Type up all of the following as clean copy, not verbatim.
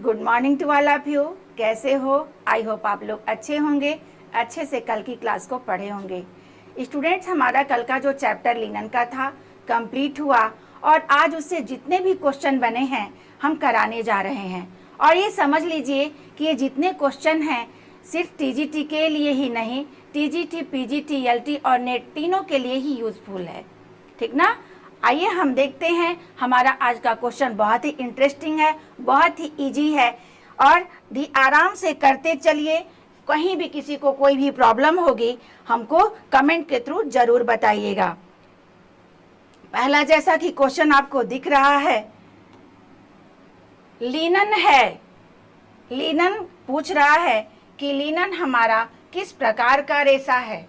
Good morning to all of you. कैसे हो? I hope आप लोग अच्छे होंगे, अच्छे से कल की क्लास को पढ़े होंगे। स्टूडेंट्स, हमारा कल का जो चैप्टर लिनन का था कंप्लीट हुआ और आज उससे जितने भी क्वेश्चन बने हैं हम कराने जा रहे हैं। और ये समझ लीजिए कि ये जितने क्वेश्चन हैं सिर्फ टीजीटी के लिए ही नहीं, टीजीटी, पीजीटी, एलटी और नेट तीनों के लिए ही यूजफुल है। ठीक ना? आइए हम देखते हैं। हमारा आज का क्वेश्चन बहुत ही इंटरेस्टिंग है, बहुत ही इजी है और आराम से करते चलिए। कहीं भी किसी को कोई भी प्रॉब्लम होगी हमको कमेंट के थ्रू जरूर बताइएगा। पहला जैसा कि क्वेश्चन आपको दिख रहा है, लिनन है। लिनन पूछ रहा है कि लिनन हमारा किस प्रकार का रेशा है।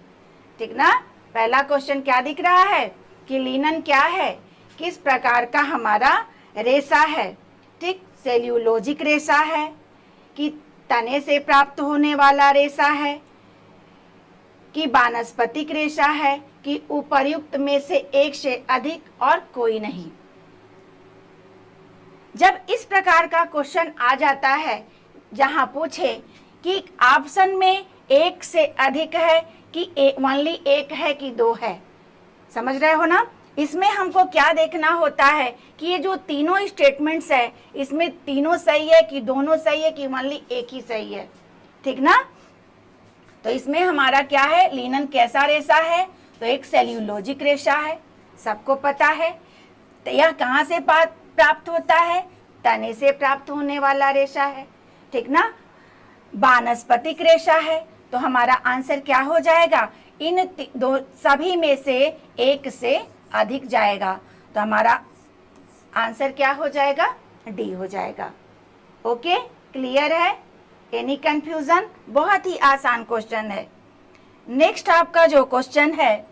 ठीक ना? पहला क्वेश्चन क्या दिख रहा है कि लिनन क्या है, किस प्रकार का हमारा रेशा है। ठीक, सेल्यूलोजिक रेशा है कि तने से प्राप्त होने वाला रेशा है कि वानस्पतिक रेशा है कि उपर्युक्त में से एक से अधिक और कोई नहीं। जब इस प्रकार का क्वेश्चन आ जाता है जहां पूछे कि ऑप्शन में एक से अधिक है कि ओनली एक है कि दो है, समझ रहे हो ना? इसमें हमको क्या देखना होता है कि ये जो तीनों स्टेटमेंट्स है इसमें तीनों सही है कि दोनों सही है कि ओनली एक ही सही है। ठीक ना? तो इसमें हमारा क्या है, लिनन कैसा रेशा है? तो एक सेल्यूलोजिक रेशा है, सबको पता है। तो यह कहाँ से प्राप्त होता है? तने से प्राप्त होने वाला रेशा है। ठीक ना? वानस्पतिक रेशा है, तो हमारा आंसर क्या हो जाएगा? इन दो सभी में से एक से अधिक जाएगा, तो हमारा आंसर क्या हो जाएगा? डी हो जाएगा। ओके, क्लियर है? Any confusion? बहुत ही आसान क्वेश्चन है। नेक्स्ट आपका जो क्वेश्चन है,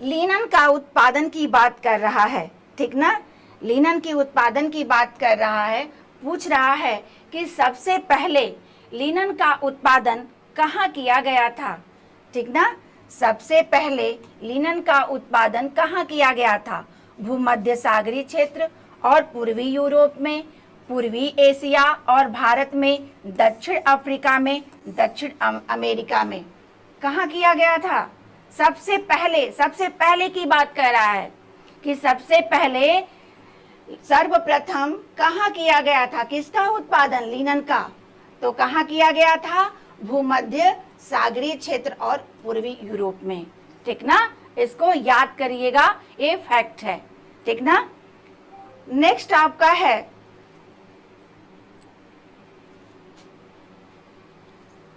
लिनन का उत्पादन की बात कर रहा है। ठीक ना? लिनन की उत्पादन की बात कर रहा है, पूछ रहा है कि सबसे पहले लिनन का उत्पादन कहाँ किया गया था। ठीक ना? सबसे पहले लिनन का उत्पादन कहाँ किया गया था? भूमध्य सागरीय क्षेत्र और पूर्वी यूरोप में, पूर्वी एशिया और भारत में, दक्षिण अफ्रीका में, दक्षिण अमेरिका में। कहाँ किया गया था? सबसे पहले की बात कर रहा है कि सबसे पहले सर्वप्रथम कहाँ किया गया था किसका उत्पादन? लिनन का। तो कहाँ किया गया था? भूमध्य सागरीय क्षेत्र और पूर्वी यूरोप में। ठीक ना? इसको याद करिएगा, ये फैक्ट है। ठीक ना? नेक्स्ट आपका है,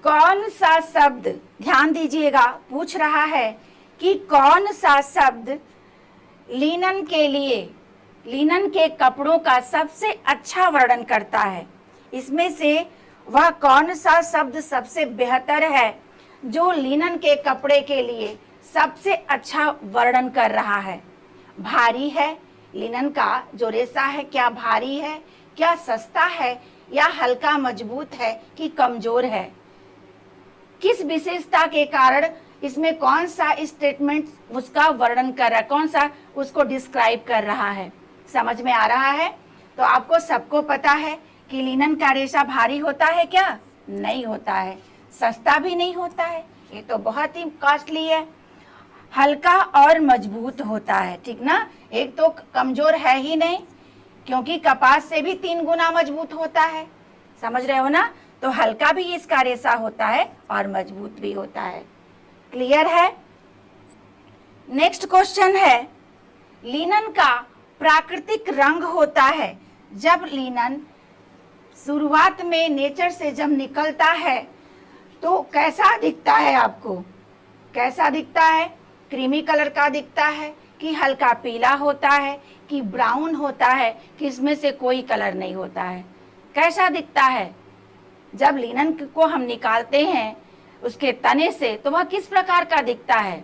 कौन सा शब्द, ध्यान दीजिएगा, पूछ रहा है कि कौन सा शब्द लिनन के लिए, लिनन के कपड़ों का सबसे अच्छा वर्णन करता है। इसमें से वह कौन सा शब्द सबसे बेहतर है जो लिनन के कपड़े के लिए सबसे अच्छा वर्णन कर रहा है? भारी है, लिनन का जो रेशा है क्या भारी है, क्या सस्ता है, या हल्का मजबूत है कि कमजोर है? किस विशेषता के कारण इसमें कौन सा स्टेटमेंट उसका वर्णन कर रहा है, कौन सा उसको डिस्क्राइब कर रहा है? समझ में आ रहा है? तो आपको सबको पता है कि लिनन का रेशा भारी होता है क्या? नहीं होता है। सस्ता भी नहीं होता है, ये तो बहुत ही कॉस्टली है। हल्का और मजबूत होता है। ठीक ना? एक तो कमजोर है ही नहीं, क्योंकि कपास से भी 3 गुना मजबूत होता है। समझ रहे हो ना? तो हल्का भी इसका रेशा होता है और मजबूत भी होता है। क्लियर है? नेक्स्ट क्वेश्चन है, लिनन का प्राकृतिक रंग होता है। जब लिनन शुरुआत में नेचर से जब निकलता है तो कैसा दिखता है आपको? कैसा दिखता है? क्रीमी कलर का दिखता है कि हल्का पीला होता है कि ब्राउन होता है कि इसमें से कोई कलर नहीं होता है? कैसा दिखता है? जब लिनन को हम निकालते हैं उसके तने से तो वह किस प्रकार का दिखता है?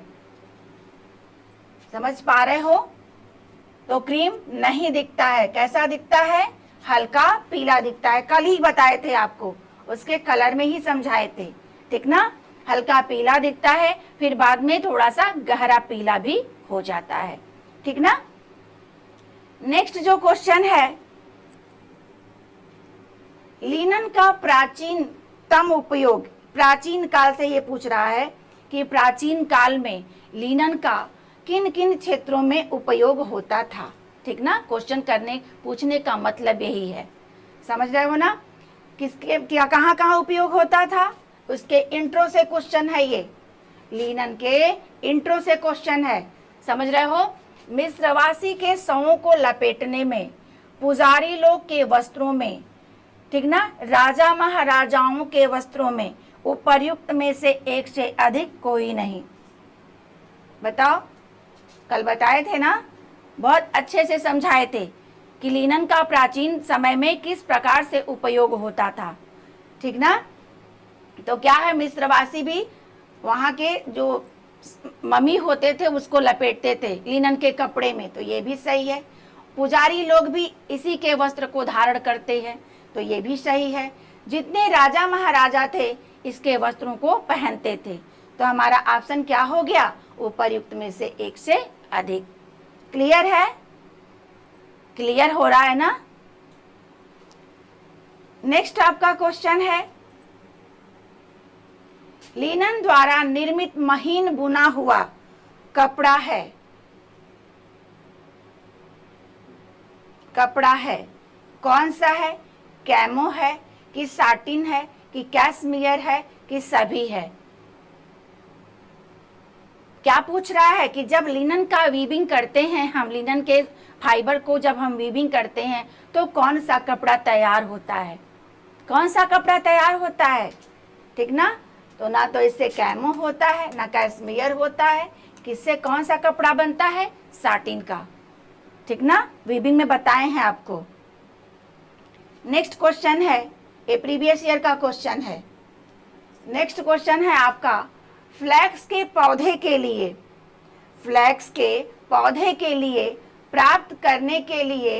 समझ पा रहे हो? तो क्रीम नहीं दिखता है। कैसा दिखता है? हल्का पीला दिखता है। कल ही बताए थे आपको, उसके कलर में ही समझाए थे। ठीक ना? हल्का पीला दिखता है, फिर बाद में थोड़ा सा गहरा पीला भी हो जाता है। ठीक ना? नेक्स्ट जो क्वेश्चन है, लिनन का प्राचीनतम उपयोग, प्राचीन काल से ये पूछ रहा है कि प्राचीन काल में लिनन का किन किन क्षेत्रों में उपयोग होता था। ठीक ना, क्वेश्चन करने पूछने का मतलब यही है, समझ रहे हो ना, किसके क्या कहाँ कहाँ उपयोग होता था। उसके इंट्रो से क्वेश्चन है, ये लिनन के इंट्रो से क्वेश्चन है, समझ रहे हो। मिस्रवासी के शवों को लपेटने में, पुजारी लोग के वस्त्रों में, ठीक ना, राजा महाराजाओं के वस्त्रों में उपर्युक्त में से एक से अधिक कोई नहीं। बताओ, कल बताए थे ना, बहुत अच्छे से समझाए थे कि लिनन का प्राचीन समय में किस प्रकार से उपयोग होता था। ठीक ना, तो क्या है, मिस्रवासी भी वहाँ के जो मम्मी होते थे उसको लपेटते थे लिनन के कपड़े में, तो ये भी सही है। पुजारी लोग भी इसी के वस्त्र को धारण करते हैं, तो ये भी सही है। जितने राजा महाराजा थे इसके वस्त्रों को पहनते थे, तो हमारा ऑप्शन क्या हो गया, उपर्युक्त में से एक से अधिक। क्लियर है, क्लियर हो रहा है ना। नेक्स्ट आपका क्वेश्चन है, लिनन द्वारा निर्मित महीन बुना हुआ कपड़ा है, कपड़ा है कौन सा है, कैमो है कि साटिन है कि कैशमेयर है कि सभी है। क्या पूछ रहा है कि जब लिनन का वीविंग करते हैं हम, लिनन के फाइबर को जब हम वीविंग करते हैं तो कौन सा कपड़ा तैयार होता है, कौन सा कपड़ा तैयार होता है। ठीक ना, तो ना तो इससे कैमो होता है ना कैशमेयर होता है, किससे कौन सा कपड़ा बनता है, साटिन का। ठीक ना, वीविंग में बताए हैं आपको। नेक्स्ट क्वेश्चन है, ये प्रीवियस ईयर का क्वेश्चन है। नेक्स्ट क्वेश्चन है आपका, फ्लैक्स के पौधे के लिए, फ्लैक्स के पौधे के लिए प्राप्त करने के लिए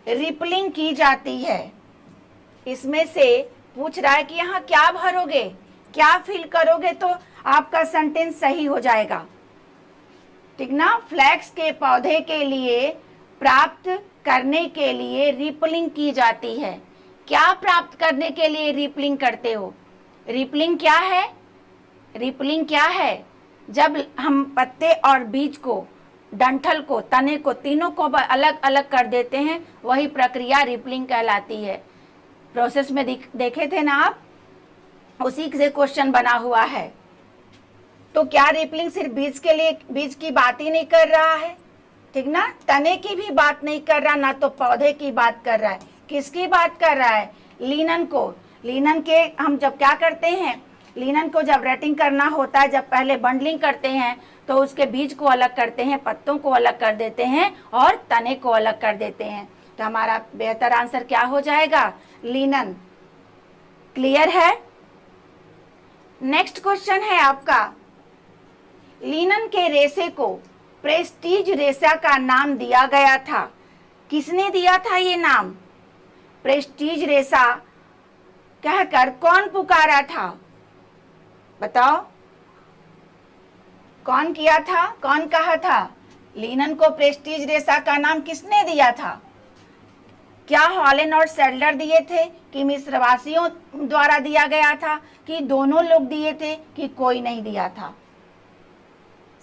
रिपलिंग की जाती है। इसमें से पूछ रहा है कि यहाँ क्या भरोगे, क्या फिल करोगे तो आपका सेंटेंस सही हो जाएगा। ठीक ना, फ्लैक्स के पौधे के लिए प्राप्त करने के लिए रिपलिंग की जाती है। क्या प्राप्त करने के लिए रिपलिंग करते हो, रिपलिंग क्या है, रिपलिंग क्या है, जब हम पत्ते और बीज को, डंठल को, तने को, तीनों को अलग अलग कर देते हैं, वही प्रक्रिया रिपलिंग कहलाती है। प्रोसेस में देखे थे ना आप, उसी से क्वेश्चन बना हुआ है। तो क्या रिपलिंग सिर्फ बीज के लिए, बीज की बात ही नहीं कर रहा है, ठीक ना, तने की भी बात नहीं कर रहा, ना तो पौधे की बात कर रहा है, किसकी बात कर रहा है, लिनन को। लिनन के हम जब क्या करते हैं, लिनन को जब रेटिंग करना होता है, जब पहले बंडलिंग करते हैं तो उसके बीज को अलग करते हैं, पत्तों को अलग कर देते हैं और तने को अलग कर देते हैं। तो हमारा बेहतर आंसर क्या हो जाएगा, लिनन। क्लियर है। नेक्स्ट क्वेश्चन है आपका, लिनन के रेशे को प्रेस्टीज रेशा का नाम दिया गया था, किसने दिया था ये नाम, प्रेस्टीज रेशा कहकर कौन पुकारा था, बताओ कौन किया था, कौन कहा था, लिनन को प्रेस्टीज रेशा का नाम किसने दिया था। क्या हॉलन और सैडलर दिए थे कि मिस्रवासियों द्वारा दिया गया था, कि दोनों लोग दिए थे, कि कोई नहीं दिया था।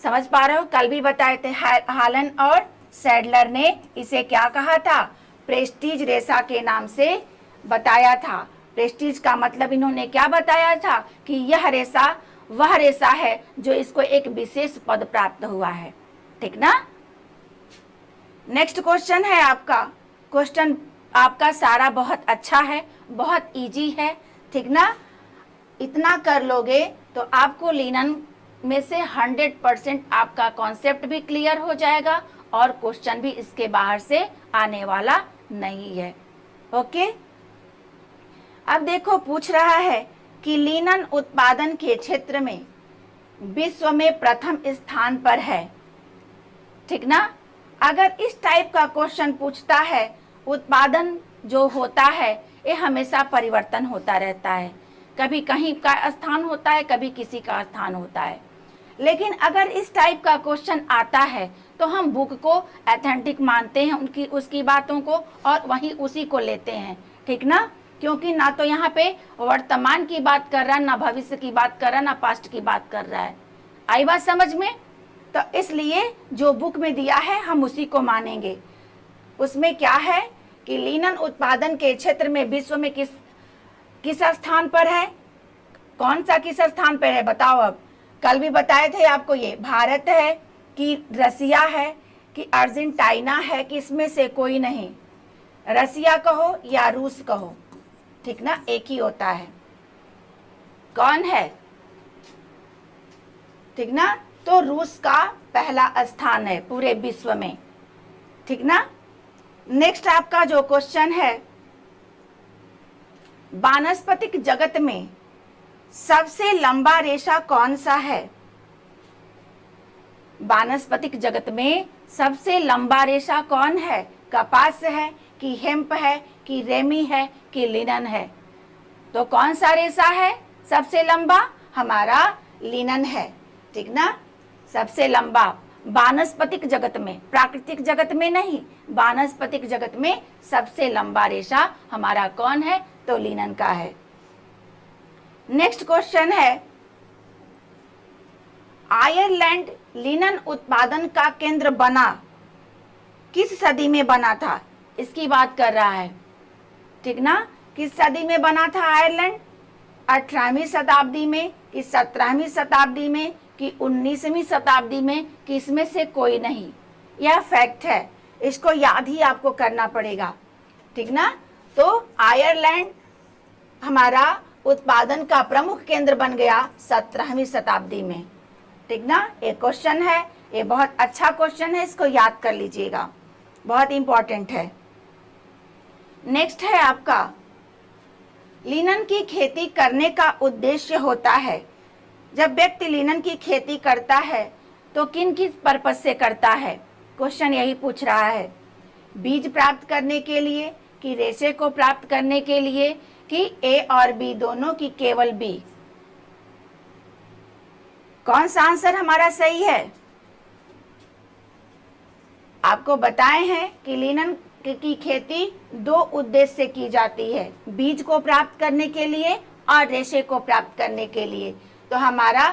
समझ पा रहे हो, कल भी बताए थे, हॉलन और सैडलर ने इसे क्या कहा था, प्रेस्टीज रेशा के नाम से बताया था। प्रेस्टीज का मतलब इन्होंने क्या बताया था कि यह रेशा वह रेशा है जो इसको एक विशेष पद प्राप्त हुआ है। ठीक ना। नेक्स्ट क्वेश्चन है आपका, क्वेश्चन आपका सारा बहुत अच्छा है, बहुत इजी है। ठीक ना, इतना कर लोगे तो आपको लिनन में से 100% आपका कॉन्सेप्ट भी क्लियर हो जाएगा और क्वेश्चन भी इसके बाहर से आने वाला नहीं है। ओके, अब देखो पूछ रहा है कि लिनन उत्पादन के क्षेत्र में विश्व में प्रथम स्थान पर है। ठीक ना, अगर इस टाइप का क्वेश्चन पूछता है, उत्पादन जो होता है ये हमेशा परिवर्तन होता रहता है, कभी कहीं का स्थान होता है, कभी किसी का स्थान होता है। लेकिन अगर इस टाइप का क्वेश्चन आता है तो हम बुक को ऑथेंटिक मानते हैं, उनकी उसकी बातों को, और वहीं उसी को लेते हैं। ठीक ना, क्योंकि ना तो यहाँ पे वर्तमान की बात कर रहा है, ना भविष्य की बात कर रहा है, ना पास्ट की बात कर रहा है। आई बात समझ में? तो इसलिए जो बुक में दिया है हम उसी को मानेंगे। उसमें क्या है कि लिनन उत्पादन के क्षेत्र में विश्व में किस स्थान पर है? कौन सा किस स्थान पर है बताओ। अब कल भी बताए थे आपको, ये भारत है कि रसिया है कि अर्जेंटीना है कि इसमें से कोई नहीं। रसिया कहो या रूस कहो, ठीक ना, एक ही होता है। कौन है? ठीक ना, तो रूस का पहला स्थान है पूरे विश्व में, ठीक ना। नेक्स्ट आपका जो क्वेश्चन है, वानस्पतिक जगत में सबसे लंबा रेशा कौन सा है? वानस्पतिक जगत में सबसे लंबा रेशा कौन है? कपास है कि हेम्प है कि रेमी है कि लिनन है? तो कौन सा रेशा है सबसे लंबा? हमारा लिनन है, ठीक ना। सबसे लंबा वानस्पतिक जगत में, प्राकृतिक जगत में नहीं, वानस्पतिक जगत में सबसे लंबा रेशा हमारा कौन है? तो लिनन का है। नेक्स्ट क्वेश्चन है, आयरलैंड लिनन उत्पादन का केंद्र बना किस सदी में बना था? इसकी बात कर रहा है, ठीक ना। किस सदी में बना था आयरलैंड? 18वीं शताब्दी में कि 17वीं शताब्दी में कि 19वीं शताब्दी में कि इसमें से कोई नहीं। यह फैक्ट है, इसको याद ही आपको करना पड़ेगा, ठीक ना। तो आयरलैंड हमारा उत्पादन का प्रमुख केंद्र बन गया 17वीं शताब्दी में, ठीक ना। एक क्वेश्चन है, ये बहुत अच्छा क्वेश्चन है, इसको याद कर लीजिएगा, बहुत इंपॉर्टेंट है। नेक्स्ट है आपका, लिनन की खेती करने का उद्देश्य होता है। जब व्यक्ति लिनन की खेती करता है तो किन किस पर्पस से करता है? क्वेश्चन यही पूछ रहा है। बीज प्राप्त करने के लिए कि रेशे को प्राप्त करने के लिए कि ए और बी दोनों की केवल बी? कौन सा आंसर हमारा सही है? आपको बताए हैं कि लिनन की खेती दो उद्देश्य से की जाती है, बीज को प्राप्त करने के लिए और रेशे को प्राप्त करने के लिए। तो हमारा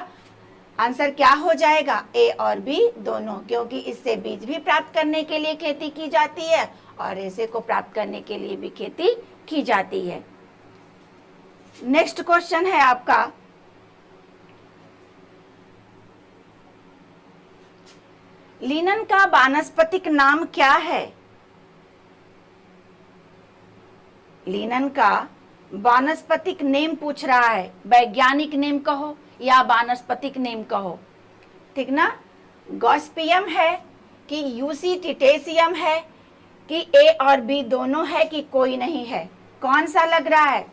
आंसर क्या हो जाएगा? ए और बी दोनों, क्योंकि इससे बीज भी प्राप्त करने के लिए खेती की जाती है और रेशे को प्राप्त करने के लिए भी खेती की जाती है। नेक्स्ट क्वेश्चन है आपका, लिनन का वानस्पतिक नाम क्या है? लिनन का वानस्पतिक नेम पूछ रहा है, वैज्ञानिक नेम कहो या वानस्पतिक नेम कहो, ठीक ना। गॉस्पियम है कि यूसी टिटेसियम है कि ए और बी दोनों है कि कोई नहीं है? कौन सा लग रहा है?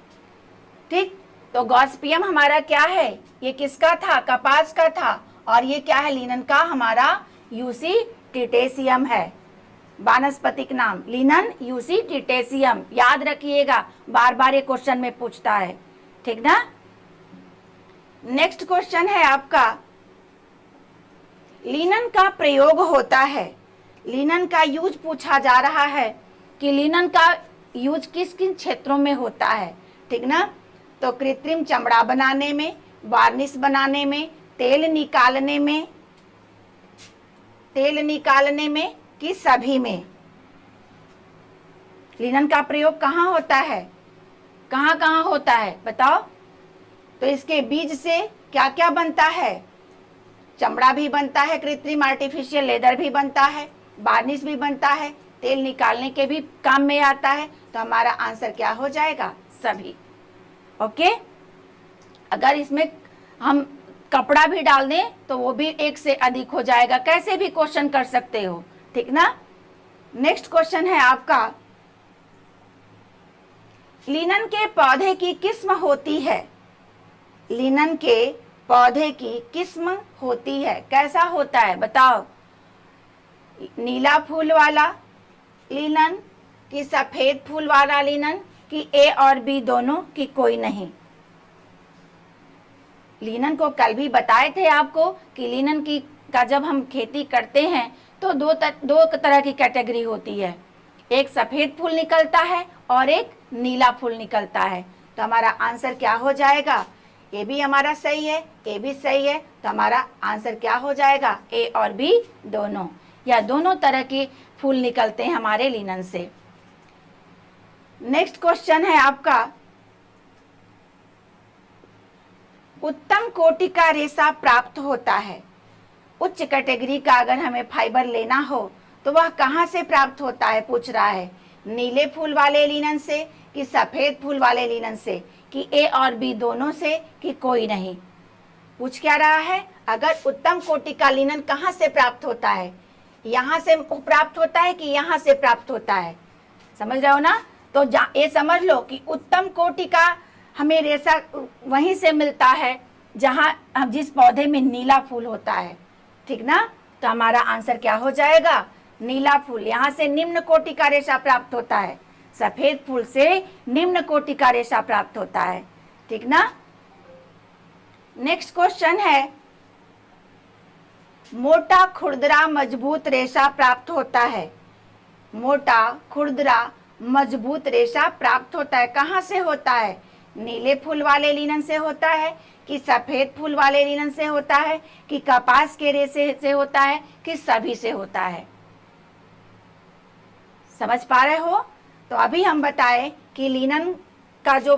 ठीक, तो गॉस्पियम हमारा क्या है? ये किसका था? कपास का था। और ये क्या है? लिनन का हमारा यूसी टिटेसियम है। वानस्पतिक नाम लिनन यूसी टिटेसियम, याद रखिएगा, बार बार ये क्वेश्चन में पूछता है, ठीक ना। नेक्स्ट क्वेश्चन है आपका, लिनन का प्रयोग होता है, लिनन का यूज पूछा जा रहा है कि लिनन का यूज किस किन क्षेत्रों में होता है, ठीक ना। तो कृत्रिम चमड़ा बनाने में, वार्निश बनाने में, तेल निकालने में कि सभी में? लिनन का प्रयोग कहाँ होता है? कहाँ कहाँ होता है बताओ। तो इसके बीज से क्या क्या बनता है? चमड़ा भी बनता है, कृत्रिम आर्टिफिशियल लेदर भी बनता है, वार्निश भी बनता है, तेल निकालने के भी काम में आता है। तो हमारा आंसर क्या हो जाएगा? सभी। ओके, अगर इसमें हम कपड़ा भी डाल दें तो वो भी एक से अधिक हो जाएगा, कैसे भी क्वेश्चन कर सकते हो, ठीक ना। नेक्स्ट क्वेश्चन है आपका, लिनन के पौधे की किस्म होती है? लिनन के पौधे की किस्म होती है, कैसा होता है बताओ। नीला फूल वाला लिनन कि सफेद फूल वाला लिनन कि ए और बी दोनों कि कोई नहीं? लिनन को कल भी बताए थे आपको कि लिनन की का जब हम खेती करते हैं तो दो तरह की कैटेगरी होती है। एक सफ़ेद फूल निकलता है और एक नीला फूल निकलता है। तो हमारा आंसर क्या हो जाएगा? ए भी हमारा सही है, ए भी सही है, तो हमारा आंसर क्या हो जाएगा? ए और बी दोनों, या दोनों तरह के फूल निकलते हैं हमारे लिनन से। नेक्स्ट क्वेश्चन है आपका, उत्तम कोटि का रेशा प्राप्त होता है। उच्च कैटेगरी का अगर हमें फाइबर लेना हो तो वह कहाँ से प्राप्त होता है, पूछ रहा है। नीले फूल वाले लिनन से कि सफेद फूल वाले लिनन से, कि ए और बी दोनों से, कि कोई नहीं? पूछ क्या रहा है? अगर उत्तम कोटि का लिनन कहाँ से प्राप्त होता है, यहाँ से प्राप्त होता है कि यहाँ से प्राप्त होता है? समझ रहे हो ना? तो ये समझ लो कि उत्तम कोटि का हमें रेशा वहीं से मिलता है जहाँ जिस पौधे में नीला फूल होता है, ठीक ना? तो हमारा आंसर क्या हो जाएगा? नीला फूल। यहाँ से निम्न कोटि का रेशा प्राप्त होता है, सफेद फूल से निम्न कोटि का रेशा प्राप्त होता है, ठीक ना? नेक्स्ट क्वेश्चन है, मोटा खुरदरा मजबूत रेशा प्राप्त होता है। मोटा खुरदरा मजबूत रेशा प्राप्त होता है, कहाँ से होता है? नीले फूल वाले लिनन से होता है कि सफेद फूल वाले लिनन से होता है कि कपास के रेशे से होता है कि सभी से होता है? समझ पा रहे हो? तो अभी हम बताएं कि लिनन का जो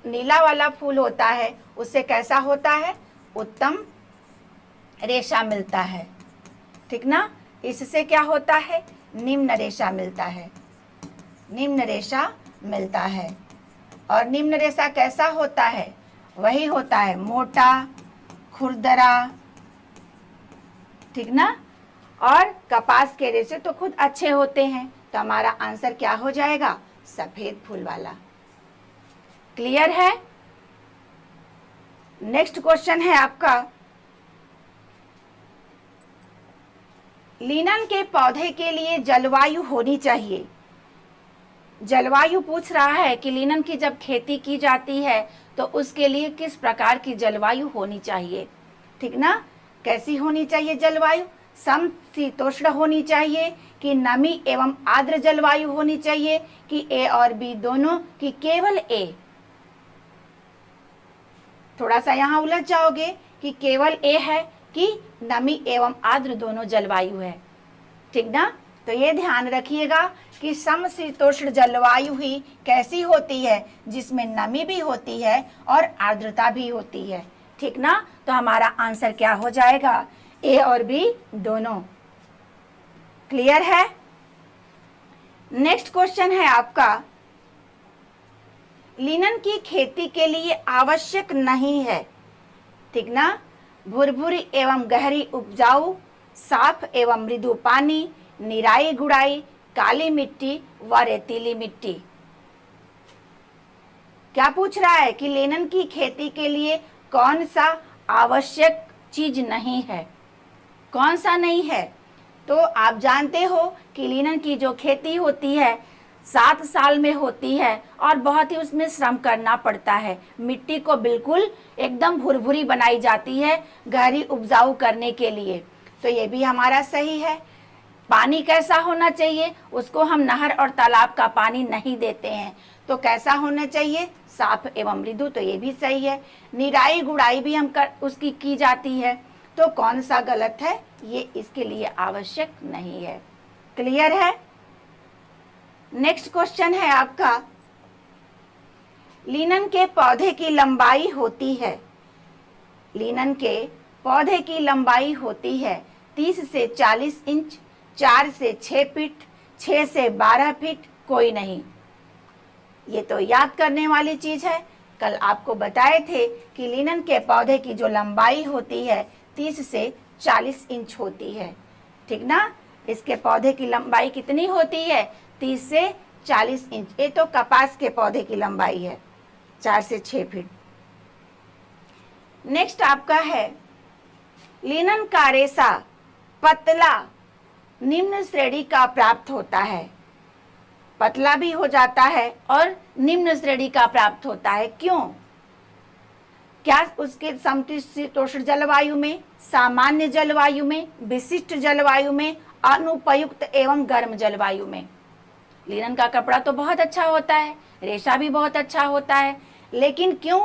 नीला वाला फूल होता है उससे कैसा होता है? उत्तम रेशा मिलता है, ठीक ना? इससे क्या होता है? निम्न रेशा मिलता है, निम्न रेशा मिलता है। और निम्न रेशा कैसा होता है? वही होता है मोटा खुरदरा, ठीक ना? और कपास के रेशे तो खुद अच्छे होते हैं, तो हमारा आंसर क्या हो जाएगा? सफेद फूल वाला। क्लियर है? नेक्स्ट क्वेश्चन है आपका, लिनन के पौधे के लिए जलवायु होनी चाहिए। जलवायु पूछ रहा है कि लिनन की जब खेती की जाती है तो उसके लिए किस प्रकार की जलवायु होनी चाहिए, ठीक ना? कैसी होनी चाहिए जलवायु? समशीतोष्ण होनी चाहिए कि नमी एवं आर्द्र जलवायु होनी चाहिए कि ए और बी दोनों, कि केवल ए? थोड़ा सा यहाँ उलझ जाओगे कि केवल ए है कि नमी एवं आर्द्र दोनों जलवायु है, ठीक ना? तो ये ध्यान रखिएगा कि समशीतोष्ण जलवायु ही कैसी होती है? जिसमें नमी भी होती है और आर्द्रता भी होती है, ठीक ना? तो हमारा आंसर क्या हो जाएगा? ए और बी दोनों। क्लियर है? नेक्स्ट क्वेश्चन है आपका, लिनन की खेती के लिए आवश्यक नहीं है, ठीक ना? भुरभुरी एवं गहरी उपजाऊ, साफ एवं मृदु पानी, निराई गुड़ाई, काली मिट्टी व रेतीली मिट्टी। क्या पूछ रहा है कि लिनन की खेती के लिए कौन सा आवश्यक चीज नहीं है? कौन सा नहीं है? तो आप जानते हो कि लिनन की जो खेती होती है 7 साल में होती है और बहुत ही उसमें श्रम करना पड़ता है। मिट्टी को बिल्कुल एकदम भुरभुरी बनाई जाती है गहरी उपजाऊ करने के लिए। तो ये भी हमारा सही है। पानी कैसा होना चाहिए? उसको हम नहर और तालाब का पानी नहीं देते हैं, तो कैसा होना चाहिए? साफ एवं मृदु, तो ये भी सही है। निराई गुड़ाई भी उसकी की जाती है, तो कौन सा गलत है? ये इसके लिए आवश्यक नहीं है। क्लियर है? नेक्स्ट क्वेश्चन है आपका, लिनन के पौधे की लंबाई होती है। लिनन के पौधे की लंबाई होती है 30 से 40 इंच, 4 से 6 फीट, 6 से 12 फीट, कोई नहीं। ये तो याद करने वाली चीज है। कल आपको बताए थे कि लिनन के पौधे की जो लंबाई होती है 30 से 40 इंच होती है, ठीक ना? इसके पौधे की लंबाई कितनी होती है? 30 से 40 इंच। ये तो कपास के पौधे की लंबाई है 4 से 6 फीट। नेक्स्ट आपका है, लिनन का रेशा पतला निम्न श्रेणी का प्राप्त होता है। पतला भी हो जाता है और निम्न श्रेणी का प्राप्त होता है, क्यों? क्या उसके समशीतोष्ण जलवायु में, सामान्य जलवायु में, विशिष्ट जलवायु में, अनुपयुक्त एवं गर्म जलवायु में? लिनन का कपड़ा तो बहुत अच्छा होता है, रेशा भी बहुत अच्छा होता है, लेकिन क्यों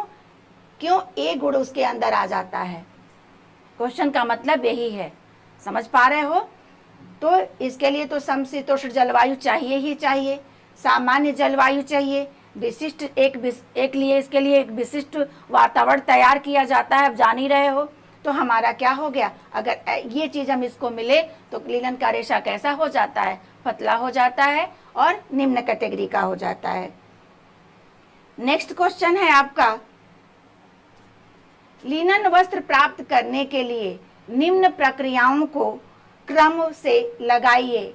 क्यों ए गुण उसके अंदर आ जाता है? क्वेश्चन का मतलब यही है, समझ पा रहे हो? तो इसके लिए तो समशीतोष्ण जलवायु चाहिए ही चाहिए, सामान्य जलवायु चाहिए, विशिष्ट एक लिए इसके लिए एक विशिष्ट वातावरण तैयार किया जाता है, अब जान ही रहे हो। तो हमारा क्या हो गया, अगर ये चीज़ हम इसको मिले तो लिनन का रेशा कैसा हो जाता है? पतला हो जाता है और निम्न कैटेगरी का हो जाता है। नेक्स्ट क्वेश्चन है आपका, लिनन वस्त्र प्राप्त करने के लिए निम्न प्रक्रियाओं को क्रम से लगाइए।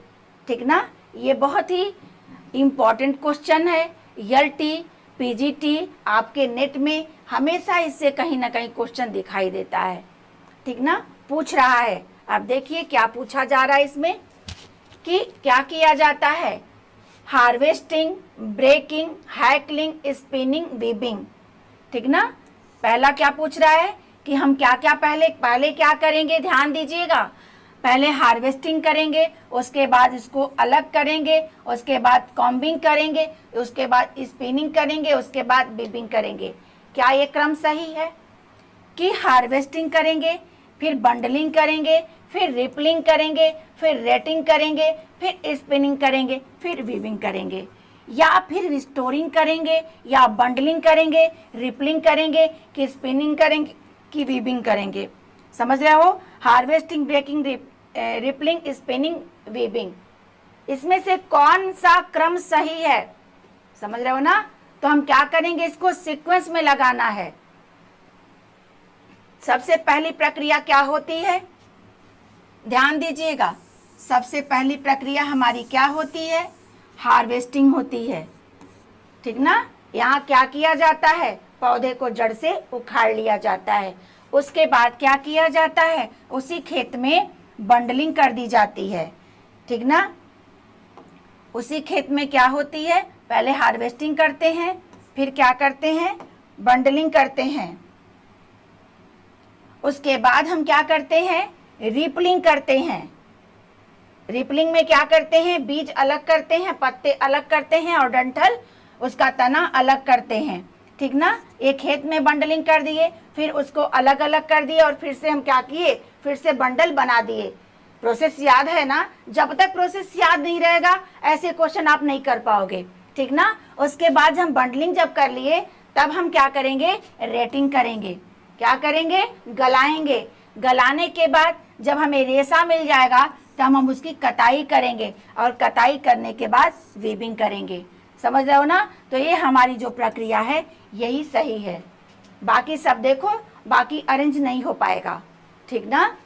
ठीक ना, ये बहुत ही इम्पॉर्टेंट क्वेश्चन है। एलटी पीजीटी आपके नेट में हमेशा इससे कहीं ना कहीं क्वेश्चन दिखाई देता है। ठीक ना, पूछ रहा है। अब देखिए क्या पूछा जा रहा है इसमें, कि क्या किया जाता है? Harvesting, breaking, hackling, spinning, weaving. ठीक ना, पहला क्या पूछ रहा है कि हम क्या क्या पहले क्या करेंगे, ध्यान दीजिएगा। पहले हार्वेस्टिंग करेंगे, उसके बाद इसको अलग करेंगे, उसके बाद कॉम्बिंग करेंगे, उसके बाद स्पिनिंग करेंगे, उसके बाद वीविंग करेंगे। क्या ये क्रम सही है कि हार्वेस्टिंग करेंगे, फिर बंडलिंग करेंगे, फिर रिपलिंग करेंगे, फिर रेटिंग करेंगे, फिर स्पिनिंग करेंगे, फिर वीविंग करेंगे, या फिर रिस्टोरिंग करेंगे, या बंडलिंग करेंगे, रिपलिंग करेंगे, कि स्पिनिंग करेंगे, कि वीविंग करेंगे? समझ रहे हो? Harvesting, breaking, rippling, spinning, weaving, इसमें से कौन सा क्रम सही है? समझ रहे हो ना? तो हम क्या करेंगे, इसको सीक्वेंस में लगाना है। सबसे पहली प्रक्रिया क्या होती है, ध्यान दीजिएगा। सबसे पहली प्रक्रिया हमारी क्या होती है? हार्वेस्टिंग होती है। ठीक ना, यहाँ क्या किया जाता है? पौधे को जड़ से उखाड़ लिया जाता है। उसके बाद क्या किया जाता है? उसी खेत में बंडलिंग कर दी जाती है। ठीक ना, उसी खेत में क्या होती है? पहले हार्वेस्टिंग करते हैं, फिर क्या करते हैं? बंडलिंग करते हैं। उसके बाद हम क्या करते हैं? रिपलिंग करते हैं। रिपलिंग में क्या करते हैं? बीज अलग करते हैं, पत्ते अलग करते हैं, और डंठल उसका तना अलग करते हैं। ठीक ना, एक खेत में बंडलिंग कर दिए, फिर उसको अलग अलग कर दिए, और फिर से हम क्या किए? फिर से बंडल बना दिए। प्रोसेस याद है ना? जब तक प्रोसेस याद नहीं रहेगा ऐसे क्वेश्चन आप नहीं कर पाओगे। ठीक ना, उसके बाद हम बंडलिंग जब कर लिए, तब हम क्या करेंगे? रेटिंग करेंगे। क्या करेंगे? गलाएंगे। गलाने के बाद जब हमें रेशा मिल जाएगा, तब हम उसकी कटाई करेंगे, और कटाई करने के बाद वीविंग करेंगे। समझ रहे हो ना? तो ये हमारी जो प्रक्रिया है यही सही है। बाकी सब देखो, बाकी अरेंज नहीं हो पाएगा। ठीक ना,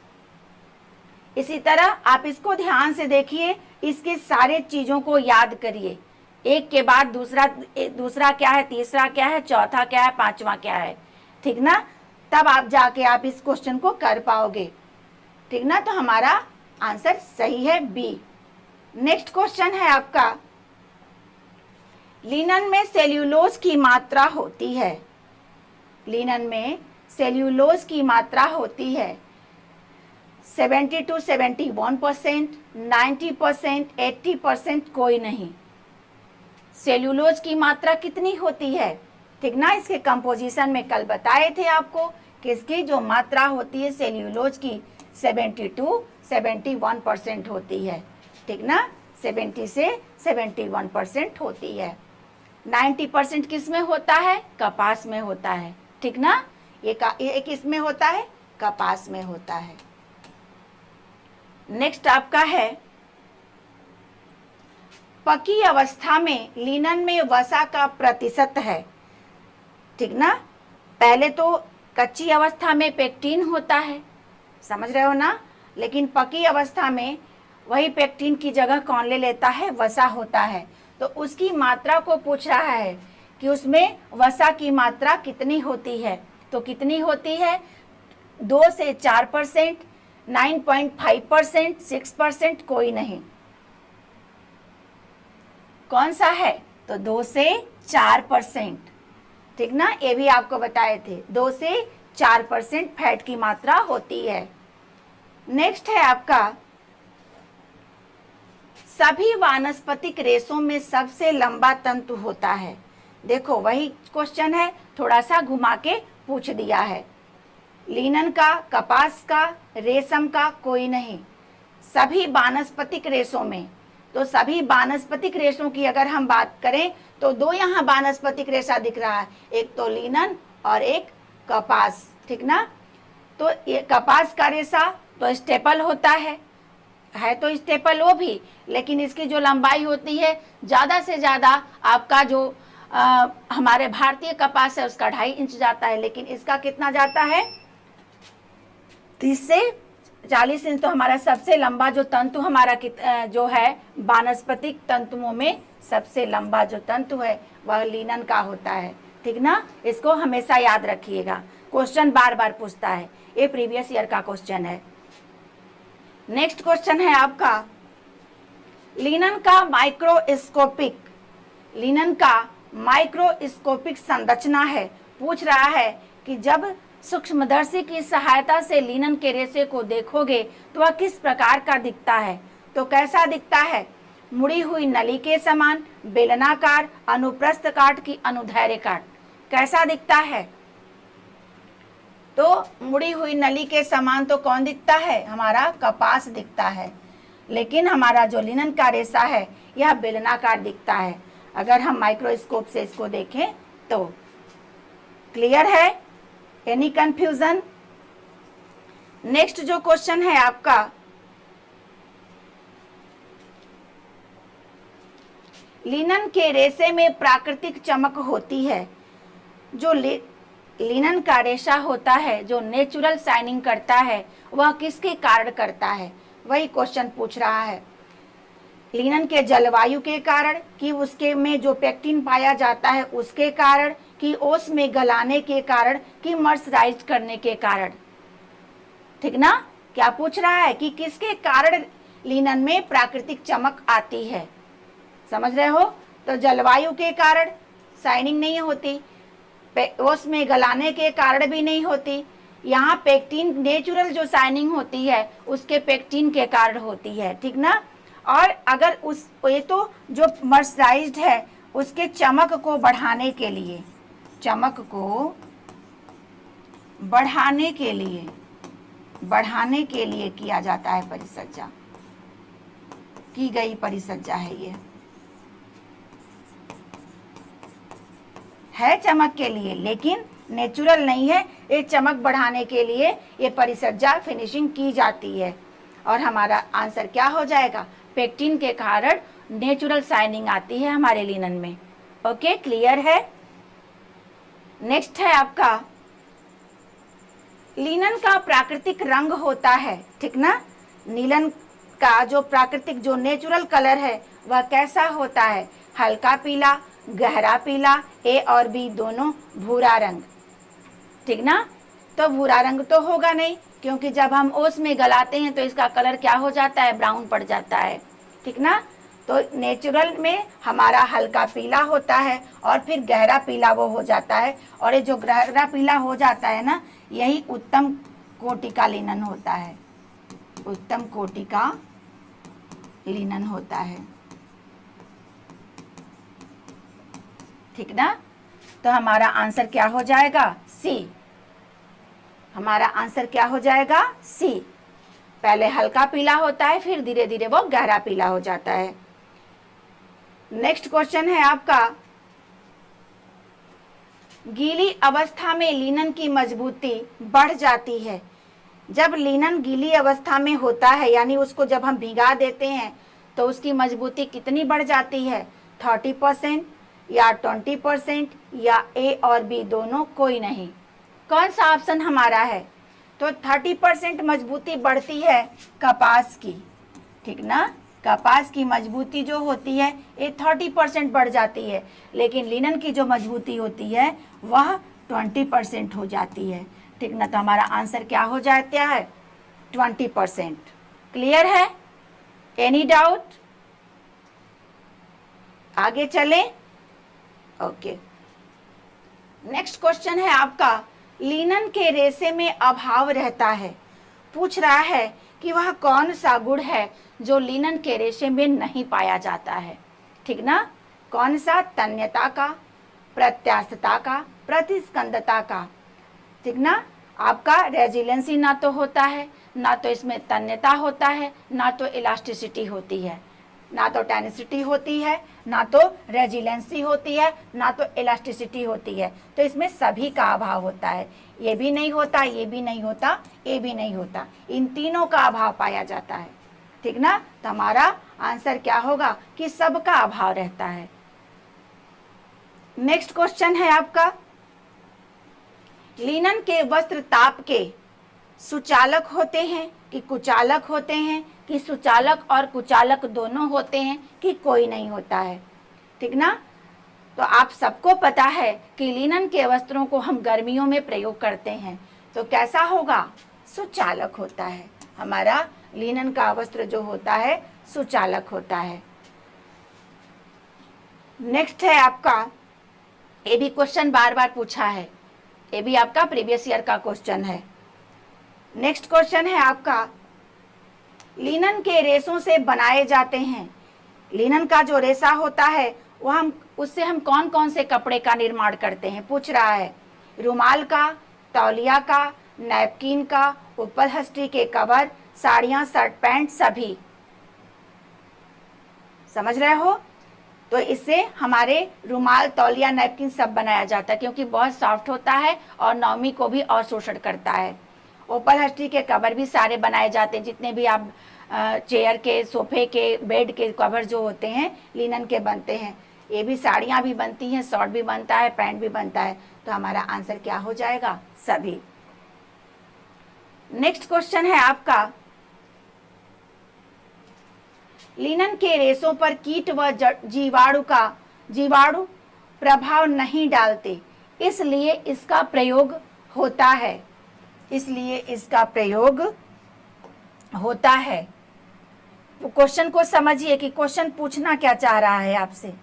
इसी तरह आप इसको ध्यान से देखिए, इसके सारे चीज़ों को याद करिए, एक के बाद दूसरा क्या है, तीसरा क्या है, चौथा क्या है, पांचवा क्या है। ठीक ना, तब आप जाके आप इस क्वेश्चन को कर पाओगे। ठीक ना, तो हमारा आंसर सही है बी। नेक्स्ट क्वेश्चन है आपका, लिनन में सेल्यूलोज की मात्रा होती है। लिनन में सेल्यूलोज की मात्रा होती है 70 to 71%, 90%, 80%, कोई नहीं। सेल्यूलोज की मात्रा कितनी होती है? ठीक ना, इसके कंपोजिशन में कल बताए थे आपको कि इसकी जो मात्रा होती है सेल्यूलोज की 70 to 71% होती है। ठीक ना, 70 से 71% होती है। 90% किस में होता है? कपास में होता है। ठीक ना, ये किस में होता है? कपास में होता है। नेक्स्ट आपका है, पकी अवस्था में लिनन में वसा का प्रतिशत है। ठीक ना, पहले तो कच्ची अवस्था में पेक्टिन होता है, समझ रहे हो ना? लेकिन पकी अवस्था में वही पेक्टिन की जगह कौन ले लेता है? वसा होता है। तो उसकी मात्रा को पूछ रहा है कि उसमें वसा की मात्रा कितनी होती है। तो कितनी होती है? 2 से 4%, 9.5%, 6%, कोई नहीं। कौन सा है? तो 2 से 4%। ठीक ना, ये भी आपको बताए थे, 2 से 4% फैट की मात्रा होती है। नेक्स्ट है आपका, सभी वानस्पतिक रेशों में सबसे लंबा तंतु होता है। देखो वही क्वेश्चन है, थोड़ा सा घुमा के पूछ दिया है। लिनन का, कपास का, रेशम का कोई नहीं, सभी वानस्पतिक रेशों में। तो सभी वानस्पतिक रेशों की अगर हम बात करें तो दो यहाँ वानस्पतिक रेशा दिख रहा है, एक तो लिनन और एक कपास, ठीक ना। तो ये कपास का रेशा तो स्टेपल होता है तो स्टेपल वो भी, लेकिन इसकी जो लंबाई होती है ज़्यादा से ज़्यादा आपका जो हमारे भारतीय कपास है उसका 2.5 इंच जाता है, लेकिन इसका कितना जाता है 30 से 40 इंच। तो हमारा सबसे लंबा जो तंतु हमारा जो है वानस्पतिक तंतुओं में सबसे लंबा जो तंतु है वह लिनन का होता है, ठीक ना। इसको हमेशा याद रखिएगा, क्वेश्चन बार बार पूछता है, ये प्रीवियस ईयर का क्वेश्चन है। नेक्स्ट क्वेश्चन है आपका, लिनन का माइक्रोस्कोपिक संरचना है। पूछ रहा है कि जब सूक्ष्मदर्शी की सहायता से लिनन के रेशे को देखोगे तो वह किस प्रकार का दिखता है। तो कैसा दिखता है, मुड़ी हुई नली के समान, बेलनाकार, अनुप्रस्थ काट की अनुदैर्घ्य काट, कैसा दिखता है। तो मुड़ी हुई नली के समान तो कौन दिखता है, हमारा कपास दिखता है, लेकिन हमारा जो लिनन का रेशा है यह बेलनाकार दिखता है अगर हम माइक्रोस्कोप से इसको देखें तो। क्लियर है, एनी कंफ्यूजन। नेक्स्ट जो क्वेश्चन है आपका, लिनन के रेशे में प्राकृतिक चमक होती है। जो लिनन का रेशा होता है जो नेचुरल शाइनिंग करता है वह किसके कारण करता है, वही क्वेश्चन पूछ रहा है। लिनन के जलवायु के कारण, कि उसके में जो पेक्टिन पाया जाता है उसके कारण, कि ओस में गलाने के कारण, कि मर्सराइज करने के कारण, ठीक ना। क्या पूछ रहा है कि किसके कारण लिनन में प्राकृतिक चमक आती है, समझ रहे हो। तो जलवायु के कारण शाइनिंग नहीं होती, ओस में गलाने के कारण भी नहीं होती, यहाँ पेक्टिन नेचुरल जो शाइनिंग होती है उसके पेक्टिन के कारण होती है, ठीक ना। और अगर ये तो जो मर्सराइज्ड है उसके चमक को बढ़ाने के लिए, चमक को बढ़ाने के लिए किया जाता है परिचर्या, की गई परिचर्या है, ये है चमक के लिए लेकिन नेचुरल नहीं है, ये चमक बढ़ाने के लिए ये परिचर्या फिनिशिंग की जाती है। और हमारा आंसर क्या हो जाएगा, पेक्टिन के कारण नेचुरल शाइनिंग आती है हमारे लिनन में। ओके, क्लियर है। नेक्स्ट है आपका, लिनन का प्राकृतिक रंग होता है, ठीक ना। लिनन का जो प्राकृतिक जो नेचुरल कलर है वह कैसा होता है, हल्का पीला, गहरा पीला, ए और बी दोनों, भूरा रंग, ठीक ना। तो भूरा रंग तो होगा नहीं, क्योंकि जब हम ओस में गलाते हैं तो इसका कलर क्या हो जाता है, ब्राउन पड़ जाता है, ठीक ना। तो नेचुरल में हमारा हल्का पीला होता है और फिर गहरा पीला वो हो जाता है, और ये जो गहरा पीला हो जाता है ना, यही उत्तम कोटि का लिनन होता है, उत्तम कोटि का लिनन होता है, ठीक ना। तो हमारा आंसर क्या हो जाएगा, सी। हमारा आंसर क्या हो जाएगा, सी। पहले हल्का पीला होता है फिर धीरे धीरे वो गहरा पीला हो जाता है। नेक्स्ट क्वेश्चन है आपका, गीली अवस्था में लिनन की मजबूती बढ़ जाती है। जब लिनन गीली अवस्था में होता है यानी उसको जब हम भिगा देते हैं तो उसकी मजबूती कितनी बढ़ जाती है, 30% या 20% या ए और बी दोनों, कोई नहीं। कौन सा ऑप्शन हमारा है, तो 30% मजबूती बढ़ती है कपास की, ठीक ना। कपास की मजबूती जो होती है ये 30% बढ़ जाती है, लेकिन लिनन की जो मजबूती होती है वह 20% हो जाती है, ठीक ना। तो हमारा आंसर क्या हो जाता है, 20%। क्लियर है, एनी डाउट, आगे चलें। ओके, नेक्स्ट क्वेश्चन है आपका, लिनन के रेशे में अभाव रहता है। पूछ रहा है कि वह कौन सा गुण है जो लिनन के रेशे में नहीं पाया जाता है। ठीक ना, कौन सा? तन्यता का, प्रत्यास्थता का, प्रतिस्कंदता का। ठीक ना, आपका रेजिलेंसी ना तो होता है, ना तो इसमें तन्यता होता है, ना तो इलास्टिसिटी होती है, ना तो टेनिसिटी होती है, ना तो रेजिलेंसी होती है, ना तो इलास्टिसिटी होती है। तो इसमें सभी का अभाव होता है। ये भी नहीं होता, ये भी नहीं होता, ये भी नहीं होता, इन तीनों का अभाव पाया जाता है। ठीक ना, तो हमारा आंसर क्या होगा कि सबका अभाव रहता है। नेक्स्ट क्वेश्चन है आपका, लिनन के वस्त्र ताप के सुचालक होते हैं कि कुचालक होते हैं, कि सुचालक और कुचालक दोनों होते हैं, कि कोई नहीं होता है। ठीक ना, तो आप सबको पता है कि लिनन के वस्त्रों को हम गर्मियों में प्रयोग करते हैं, तो कैसा होगा? सुचालक होता है। हमारा लिनन का वस्त्र जो होता है सुचालक होता है। नेक्स्ट है आपका, ये भी क्वेश्चन बार बार पूछा है, ये भी आपका प्रीवियस ईयर का क्वेश्चन है। नेक्स्ट क्वेश्चन है आपका, लिनन के रेशों से बनाए जाते हैं, लिनन का जो रेशा होता है वह उससे हम कौन कौन से कपड़े का निर्माण करते हैं, पूछ रहा है। रुमाल का, तौलिया का, नैपकिन का, उपलहस्टी के कवर, साड़ियाँ, शर्ट पैंट, सभी। समझ रहे हो? तो इससे हमारे रुमाल, तौलिया, नैपकिन सब बनाया जाता है, क्योंकि बहुत सॉफ्ट होता है और नौमी को भी और शोषण करता है। उपलहस्टी के कवर भी सारे बनाए जाते हैं, जितने भी आप चेयर के, सोफे के, बेड के कवर जो होते हैं लिनन के बनते हैं। ये भी साड़ियाँ भी बनती हैं, शॉर्ट भी बनता है, पैंट भी बनता है। तो हमारा आंसर क्या हो जाएगा? सभी। नेक्स्ट क्वेश्चन है आपका, लिनन के रेशों पर कीट व जीवाणु प्रभाव नहीं डालते, इसलिए इसका प्रयोग होता है, इसलिए इसका प्रयोग होता है। तो क्वेश्चन को समझिए कि क्वेश्चन पूछना क्या चाह रहा है आपसे।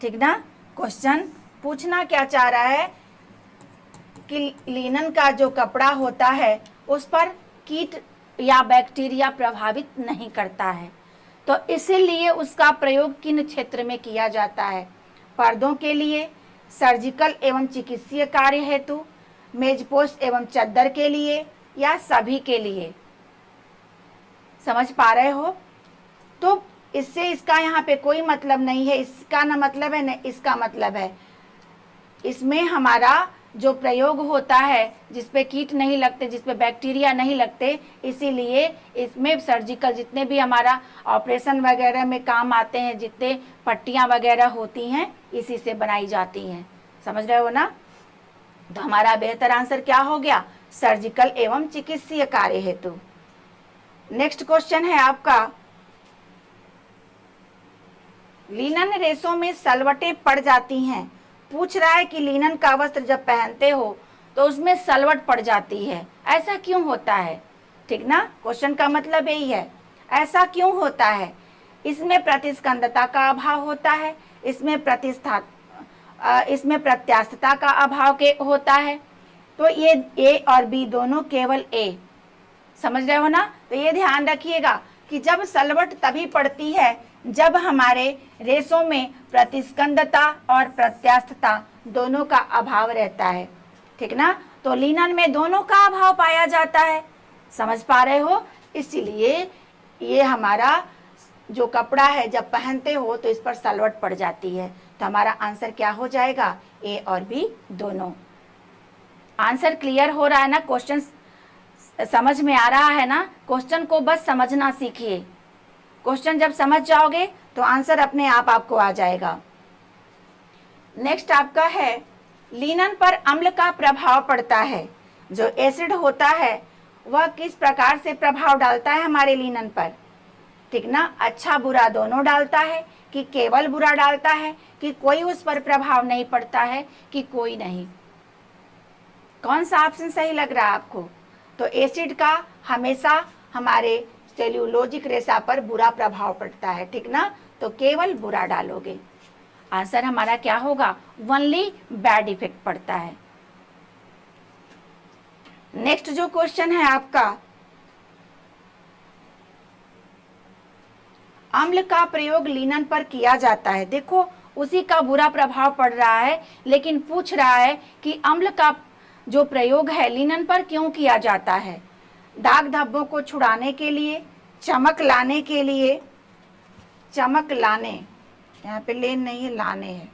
ठीक ना, क्वेश्चन पूछना क्या चाह रहा है कि लिनन का जो कपड़ा होता है उस पर कीट या बैक्टीरिया प्रभावित नहीं करता है, तो इसीलिए उसका प्रयोग किन क्षेत्र में किया जाता है? पर्दों के लिए, सर्जिकल एवं चिकित्सीय कार्य हेतु, मेजपोश एवं चद्दर के लिए, या सभी के लिए। समझ पा रहे हो? तो इससे इसका यहाँ पे कोई मतलब नहीं है, इसका ना मतलब है न इसका मतलब है। इसमें हमारा जो प्रयोग होता है जिसपे कीट नहीं लगते, जिसपे बैक्टीरिया नहीं लगते, इसीलिए इसमें सर्जिकल जितने भी हमारा ऑपरेशन वगैरह में काम आते हैं, जितने पट्टियाँ वगैरह होती हैं, इसी से बनाई जाती हैं। समझ रहे हो ना? तो हमारा बेहतर आंसर क्या हो गया? सर्जिकल एवं चिकित्सीय कार्य हेतु। नेक्स्ट क्वेश्चन है आपका, लिनन रेशों में सलवटें पड़ जाती हैं। पूछ रहा है कि लिनन का वस्त्र जब पहनते हो तो उसमें सलवट पड़ जाती है, ऐसा क्यों होता है? ठीक ना, क्वेश्चन का मतलब यही है, ऐसा क्यों होता है? इसमें प्रतिस्कंदता का अभाव होता है, इसमें प्रत्यास्थता का अभाव के होता है। तो ये ए और बी दोनों केवल ए। समझ रहे हो ना? तो ये ध्यान रखिएगा कि जब सलवट तभी पड़ती है जब हमारे रेशों में प्रतिस्कंदता और प्रत्यास्थता दोनों का अभाव रहता है। ठीक ना, तो लिनन में दोनों का अभाव पाया जाता है। समझ पा रहे हो? इसीलिए ये हमारा जो कपड़ा है जब पहनते हो तो इस पर सलवट पड़ जाती है। तो हमारा आंसर क्या हो जाएगा? ए और बी दोनों। आंसर क्लियर हो रहा है ना? क्वेश्चन समझ में आ रहा है ना? क्वेश्चन को बस समझना सीखिए। क्वेश्चन जब समझ जाओगे तो आंसर अपने आप आपको आ जाएगा। नेक्स्ट आपका है, लिनन पर अम्ल का प्रभाव पड़ता है। जो एसिड होता है वह किस प्रकार से प्रभाव डालता है हमारे लिनन पर? ठीक ना, अच्छा बुरा दोनों डालता है, कि केवल बुरा डालता है, कि कोई उस पर प्रभाव नहीं पड़ता है, कि कोई नहीं? कौन सा ऑप्शन सही लग रहा है आपको? तो एसिड का हमेशा हमारे सेल्यूलोजिक रेशा पर बुरा प्रभाव पड़ता है। ठीक ना, तो केवल बुरा डालोगे। आंसर हमारा क्या होगा? ओनली बैड इफेक्ट पड़ता है। नेक्स्ट जो क्वेश्चन है आपका, अम्ल का प्रयोग लिनन पर किया जाता है। देखो उसी का बुरा प्रभाव पड़ रहा है, लेकिन पूछ रहा है कि अम्ल का जो प्रयोग है लिनन पर क्यों किया जाता है। दाग धब्बों को छुड़ाने के लिए, चमक लाने के लिए, चमक लाने, यहाँ पे लेन नहीं है लाने है,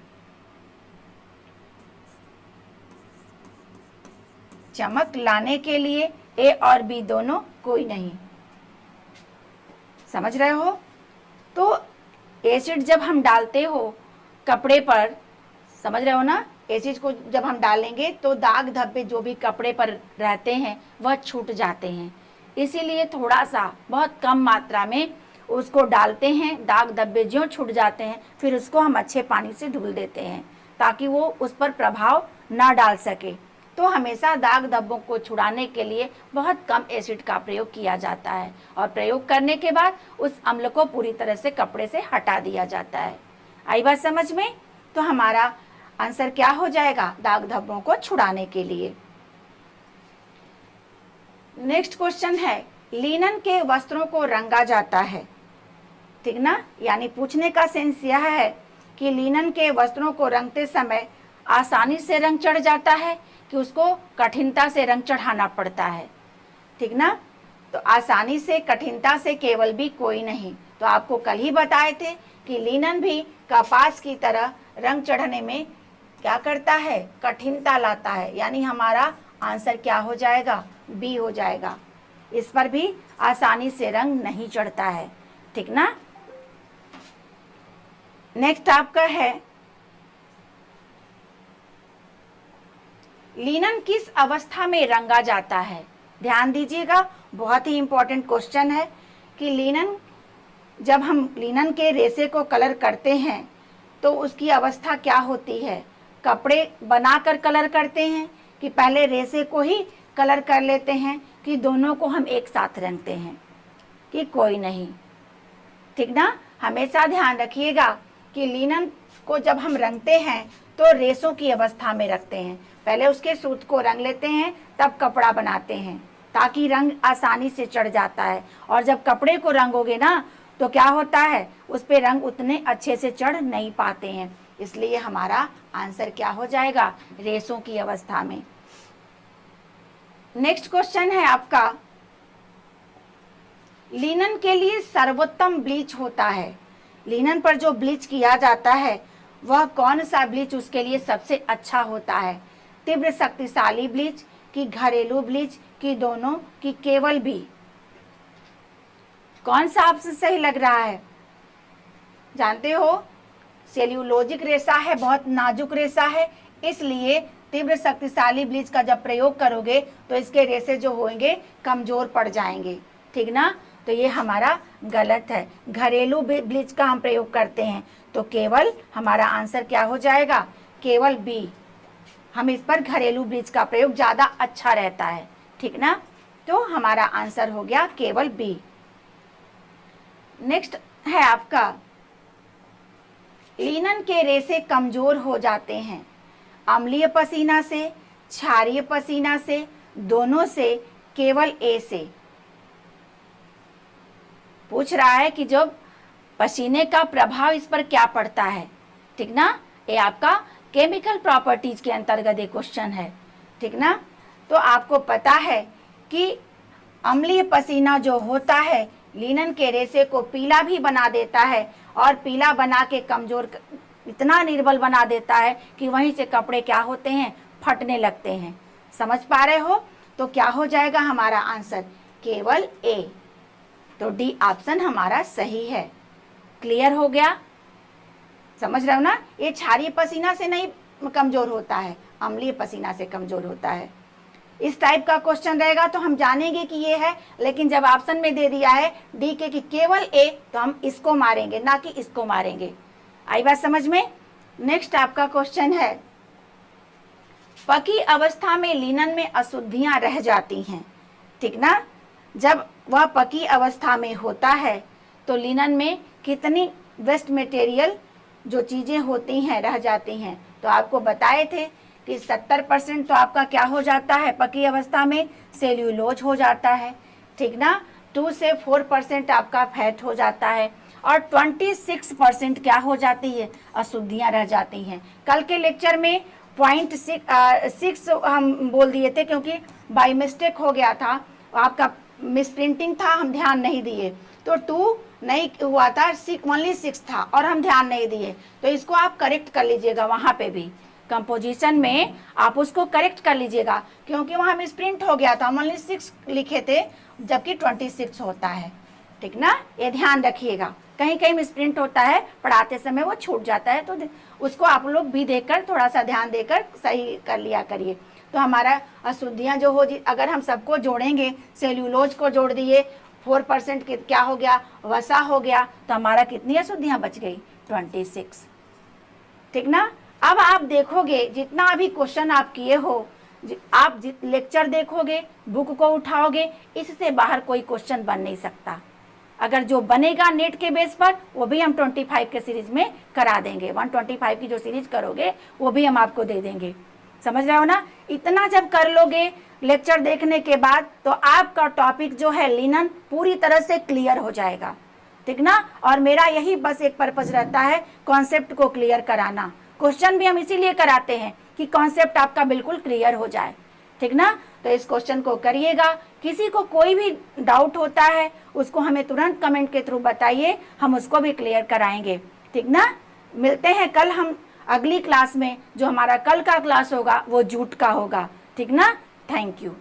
चमक लाने के लिए, ए और बी दोनों, कोई नहीं। समझ रहे हो? तो एसिड जब हम डालते हो कपड़े पर, समझ रहे हो ना, एसिड को जब हम डालेंगे तो दाग धब्बे जो भी कपड़े पर रहते हैं वह छूट जाते हैं। इसीलिए थोड़ा सा बहुत कम मात्रा में उसको डालते हैं, दाग धब्बे ज्यों छूट जाते हैं, फिर उसको हम अच्छे पानी से धुल देते हैं ताकि वो उस पर प्रभाव ना डाल सके। तो हमेशा दाग धब्बों को छुड़ाने के लिए बहुत कम एसिड का प्रयोग किया जाता है और प्रयोग करने के बाद उस अम्ल को पूरी तरह से कपड़े से हटा दिया जाता है। आई बात समझ में? तो हमारा आंसर क्या हो जाएगा? दाग धब्बों को छुड़ाने के लिए। नेक्स्ट क्वेश्चन है, लिनन के वस्त्रों को रंगा जाता है, ठीक ना। यानी पूछने का सेंस यह है कि लिनन के वस्त्रों को रंगते समय आसानी से रंग चढ़ जाता है कि उसको कठिनता से रंग चढ़ाना पड़ता है, ठीक ना। तो आसानी से, कठिनता से केवल भी कोई नहीं। तो आपको कल ही बताए थे कि लिनन भी कपास की तरह रंग चढ़ने में क्या करता है? कठिनता लाता है। यानी हमारा आंसर क्या हो जाएगा? बी हो जाएगा। इस पर भी आसानी से रंग नहीं चढ़ता है, ठीक ना। नेक्स्ट आपका है, लिनन किस अवस्था में रंगा जाता है? ध्यान दीजिएगा, बहुत ही इंपॉर्टेंट क्वेश्चन है कि लिनन, जब हम लिनन के रेशे को कलर करते हैं तो उसकी अवस्था क्या होती है? कपड़े बनाकर कलर करते हैं कि पहले रेशे को ही कलर कर लेते हैं कि दोनों को हम एक साथ रंगते हैं? कि कोई नहीं, ठीक ना। हमेशा ध्यान रखिएगा कि लिनन को जब हम रंगते हैं तो रेशों की अवस्था में रखते हैं। पहले उसके सूत को रंग लेते हैं, तब कपड़ा बनाते हैं ताकि रंग आसानी से चढ़ जाता है। और जब कपड़े को रंगोगे ना तो क्या होता है? उस पे रंग उतने अच्छे से चढ़ नहीं पाते हैं। इसलिए हमारा आंसर क्या हो जाएगा? रेशों की अवस्था में। नेक्स्ट क्वेश्चन है आपका, लिनन के लिए सर्वोत्तम ब्लीच होता है। लिनन पर जो ब्लीच किया जाता है वह कौन सा ब्लीच उसके लिए सबसे अच्छा होता है? तीव्र शक्तिशाली ब्लीच, कि घरेलू ब्लीच, कि दोनों, कि केवल भी? कौन सा आपसे सही लग रहा है? जानते हो सेल्यूलोजिक रेशा है, बहुत नाजुक रेशा है, इसलिए तीव्र शक्तिशाली ब्लीच का जब प्रयोग करोगे तो इसके रेशे जो होंगे कमजोर पड़ जाएंगे, ठीक ना। तो ये हमारा गलत है। घरेलू ब्लीच का हम प्रयोग करते हैं तो केवल हमारा आंसर क्या हो जाएगा? केवल बी। हम इस पर घरेलू ब्लीच का प्रयोग ज़्यादा अच्छा रहता है, ठीक ना। तो हमारा आंसर हो गया केवल बी। नेक्स्ट है आपका, लिनन के रेशे कमजोर हो जाते हैं अम्लीय पसीना से, क्षारीय पसीना से, दोनों से, केवल ए से? पूछ रहा है कि जब पसीने का प्रभाव इस पर क्या पड़ता है, ठीक ना। ये आपका केमिकल प्रॉपर्टीज के अंतर्गत एक क्वेश्चन है, ठीक ना। तो आपको पता है कि अम्लीय पसीना जो होता है लिनन के रेशे को पीला भी बना देता है और पीला बना के कमजोर, इतना निर्बल बना देता है कि वहीं से कपड़े क्या होते हैं? फटने लगते हैं। समझ पा रहे हो? तो क्या हो जाएगा हमारा आंसर? केवल ए। तो डी ऑप्शन हमारा सही है। क्लियर हो गया? समझ रहे हो ना। ये क्षारीय पसीना से नहीं कमजोर होता है, अम्लीय पसीना से कमजोर होता है। इस टाइप का क्वेश्चन रहेगा तो हम जानेंगे कि ये है, लेकिन जब ऑप्शन में दे दिया है डी के कि केवल ए, तो हम इसको मारेंगे ना कि इसको मारेंगे। आई बात समझ में? नेक्स्ट आपका क्वेश्चन है, पकी अवस्था में लिनन में अशुद्धियां रह जाती हैं, ठीक ना। जब वह पकी अवस्था में होता है तो लिनन में कितनी वेस्ट मटेरियल जो चीज़ें होती हैं रह जाती हैं? तो आपको बताए थे कि 70% तो आपका क्या हो जाता है पकी अवस्था में? सेल्यूलोज हो जाता है, ठीक ना। 2 से 4% आपका फैट हो जाता है और 26% क्या हो जाती है, अशुद्धियां रह जाती हैं। कल के लेक्चर में 0.6 हम बोल दिए थे क्योंकि बाय मिस्टेक हो गया था, आपका मिस प्रिंटिंग था, हम ध्यान नहीं दिए, तो 2 नहीं हुआ था, ओनली 6 था और हम ध्यान नहीं दिए। तो इसको आप करेक्ट कर लीजिएगा, वहाँ पे भी कंपोजिशन में आप उसको करेक्ट कर लीजिएगा क्योंकि वहाँ मिस प्रिंट हो गया था, हम ओनली 6 लिखे थे जबकि 26 होता है। ठीक ना, ये ध्यान रखिएगा, कहीं कहीं मिस प्रिंट होता है, पढ़ाते समय वो छूट जाता है, तो उसको आप लोग भी देखकर थोड़ा सा ध्यान देकर सही कर लिया करिए। तो हमारा अशुद्धियाँ जो हो, अगर हम सबको जोड़ेंगे, सेल्यूलोज को जोड़ दिए, 4% क्या हो गया, वसा हो गया, तो हमारा कितनी अशुद्धियाँ बच गई, 26। ठीक ना। अब आप देखोगे जितना अभी क्वेश्चन आप किए हो, आप लेक्चर देखोगे, बुक को उठाओगे, इससे बाहर कोई क्वेश्चन बन नहीं सकता। अगर जो बनेगा नेट के बेस पर वो भी हम 25 के सीरीज में करा देंगे, 125 की जो सीरीज करोगे वो भी हम आपको दे देंगे। समझ रहे हो ना। इतना जब कर लोगे लेक्चर देखने के बाद तो आपका टॉपिक जो है लिनन पूरी तरह से क्लियर हो जाएगा। ठीक ना। और मेरा यही बस एक पर्पज रहता है, कॉन्सेप्ट को क्लियर कराना। क्वेश्चन भी हम इसीलिए कराते हैं कि कॉन्सेप्ट आपका बिल्कुल क्लियर हो जाए। ठीक ना। तो इस क्वेश्चन को करिएगा, किसी को कोई भी डाउट होता है उसको हमें तुरंत कमेंट के थ्रू बताइए, हम उसको भी क्लियर कराएंगे। ठीक ना। मिलते हैं कल हम अगली क्लास में। जो हमारा कल का क्लास होगा वो जूट का होगा। ठीक ना। Thank you.